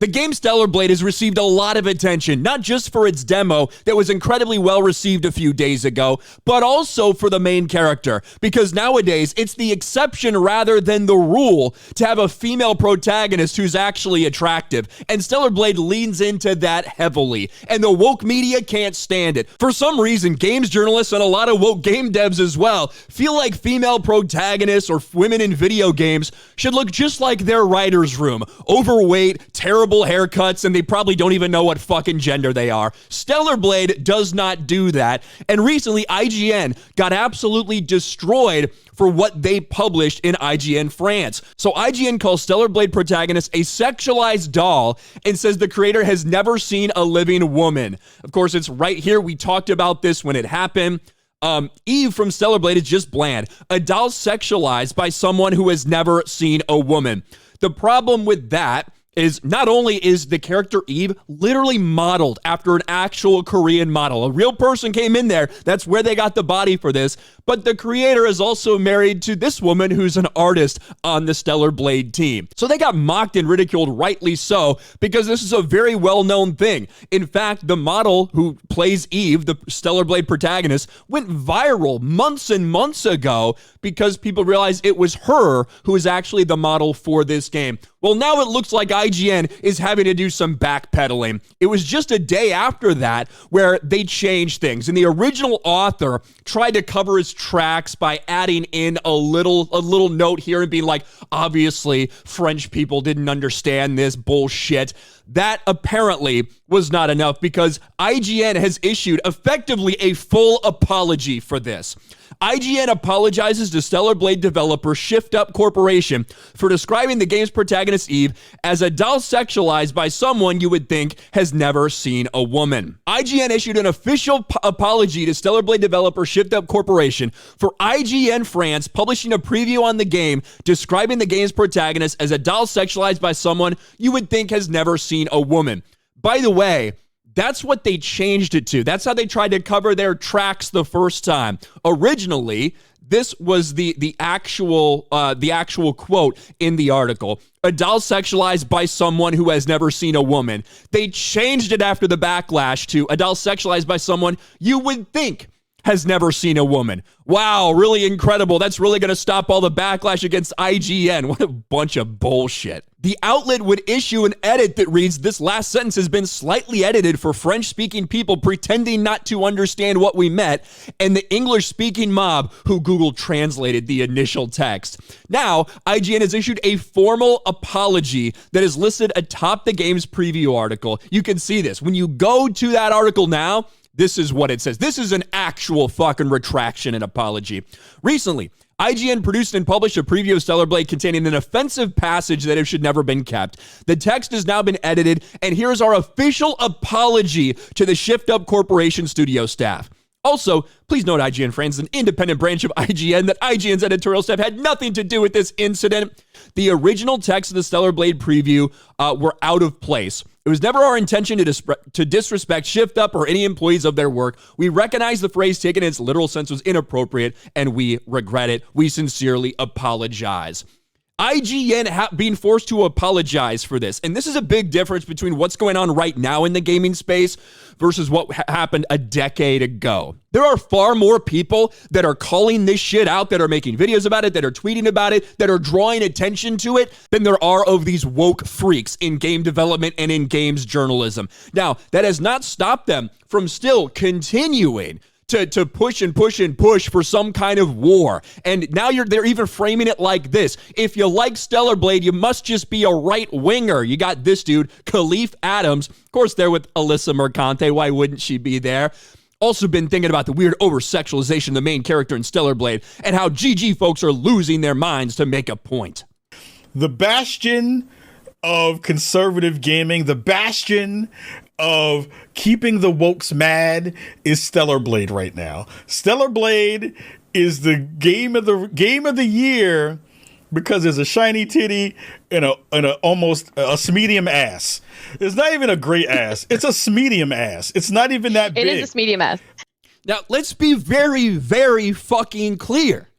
The game Stellar Blade has received a lot of attention, not just for its demo that was incredibly well received a few days ago, but also for the main character, because nowadays it's the exception rather than the rule to have a female protagonist who's actually attractive, and Stellar Blade leans into that heavily, and the woke media can't stand it. For some reason, games journalists and a lot of woke game devs as well feel like female protagonists or women in video games should look just like their writer's room, overweight, terrible haircuts, and they probably don't even know what fucking gender they are. Stellar Blade does not do that, and recently IGN got absolutely destroyed for what they published in IGN France. So IGN calls Stellar Blade protagonist a sexualized doll and says the creator has never seen a living woman. Of course, it's right here. We talked about this when it happened. Eve from Stellar Blade is just bland. A doll sexualized by someone who has never seen a woman. The problem with that is not only is the character Eve literally modeled after an actual Korean model. A real person came in there. That's where they got the body for this. But the creator is also married to this woman who's an artist on the Stellar Blade team. So they got mocked and ridiculed, rightly so, because this is a very well-known thing. In fact, the model who plays Eve, the Stellar Blade protagonist, went viral months and months ago because people realized it was her who was actually the model for this game. Well, now it looks like IGN is having to do some backpedaling. It was just a day after that where they changed things, and the original author tried to cover his tracks by adding in a little note here and being like, obviously French people didn't understand this bullshit. That apparently was not enough because IGN has issued effectively a full apology for this. IGN apologizes to Stellar Blade developer Shift Up Corporation for describing the game's protagonist Eve as a doll sexualized by someone you would think has never seen a woman. IGN issued an official apology to Stellar Blade developer Shift Up Corporation for IGN France publishing a preview on the game describing the game's protagonist as a doll sexualized by someone you would think has never seen a woman. By the way, that's what they changed it to. That's how they tried to cover their tracks the first time. Originally, this was the actual quote in the article. A doll sexualized by someone who has never seen a woman. They changed it after the backlash to a doll sexualized by someone you would think has never seen a woman. Wow, really incredible. That's really going to stop all the backlash against IGN. What a bunch of bullshit. The outlet would issue an edit that reads, "This last sentence has been slightly edited for French-speaking people pretending not to understand what we meant, and the English-speaking mob who Google translated the initial text." Now, IGN has issued a formal apology that is listed atop the game's preview article. You can see this. When you go to that article now, this is what it says. This is an actual fucking retraction and apology. Recently, IGN produced and published a preview of Stellar Blade containing an offensive passage that it should never been kept. The text has now been edited, and here's our official apology to the Shift Up Corporation studio staff. Also, please note IGN France is an independent branch of IGN, that IGN's editorial staff had nothing to do with this incident. The original text of the Stellar Blade preview were out of place. It was never our intention to disrespect Shift Up or any employees of their work. We recognize the phrase taken in its literal sense was inappropriate, and we regret it. We sincerely apologize. IGN being forced to apologize for this. And this is a big difference between what's going on right now in the gaming space versus what happened a decade ago. There are far more people that are calling this shit out, that are making videos about it, that are tweeting about it, that are drawing attention to it than there are of these woke freaks in game development and in games journalism. Now, that has not stopped them from still continuing to push and push and push for some kind of war. And now they're even framing it like this. If you like Stellar Blade, you must just be a right-winger. You got this dude, Khalif Adams, of course, there with Alyssa Mercante. Why wouldn't she be there? Also been thinking about the weird over-sexualization of the main character in Stellar Blade and how GG folks are losing their minds to make a point. The bastion of conservative gaming, the bastion of keeping the wokes mad is Stellar Blade right now. Stellar Blade is the game of the year because there's a shiny titty and a almost a medium ass. It's not even a great ass. It's a medium ass. It's not even that big. It is a medium ass. Now, let's be very, very fucking clear.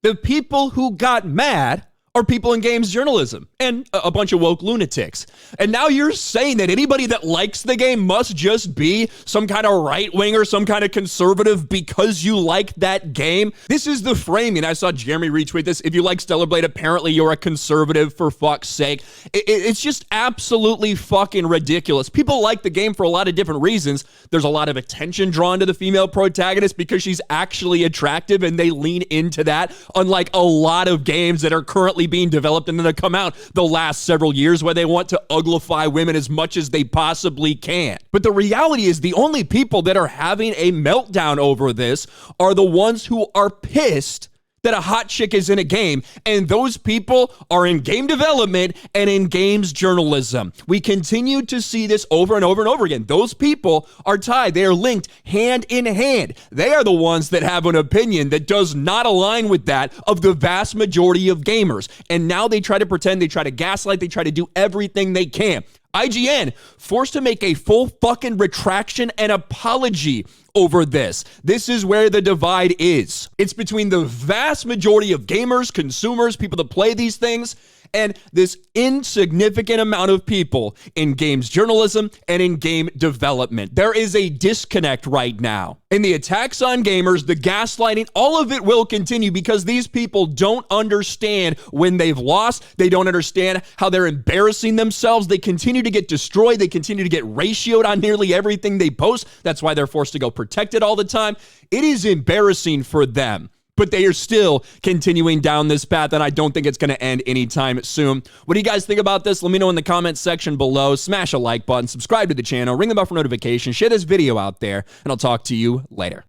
The people who got mad are people in games journalism and a bunch of woke lunatics. And now you're saying that anybody that likes the game must just be some kind of right winger, some kind of conservative because you like that game. This is the framing. I saw Jeremy retweet this. If you like Stellar Blade, apparently you're a conservative, for fuck's sake. It's just absolutely fucking ridiculous. People like the game for a lot of different reasons. There's a lot of attention drawn to the female protagonist because she's actually attractive and they lean into that, unlike a lot of games that are currently being developed and then come out the last several years where they want to uglify women as much as they possibly can. But the reality is the only people that are having a meltdown over this are the ones who are pissed that a hot chick is in a game, and those people are in game development and in games journalism. We continue to see this over and over and over again. Those people are tied. They are linked hand in hand. They are the ones that have an opinion that does not align with that of the vast majority of gamers. And now they try to pretend, they try to gaslight, they try to do everything they can. IGN forced to make a full fucking retraction and apology over this. This is where the divide is. It's between the vast majority of gamers, consumers, people that play these things, and this insignificant amount of people in games journalism and in game development. There is a disconnect right now. And the attacks on gamers, the gaslighting, all of it will continue because these people don't understand when they've lost. They don't understand how they're embarrassing themselves. They continue to get destroyed. They continue to get ratioed on nearly everything they post. That's why they're forced to go protected all the time. It is embarrassing for them. But they are still continuing down this path, and I don't think it's going to end anytime soon. What do you guys think about this? Let me know in the comments section below. Smash a like button, subscribe to the channel, ring the bell for notifications, share this video out there, and I'll talk to you later.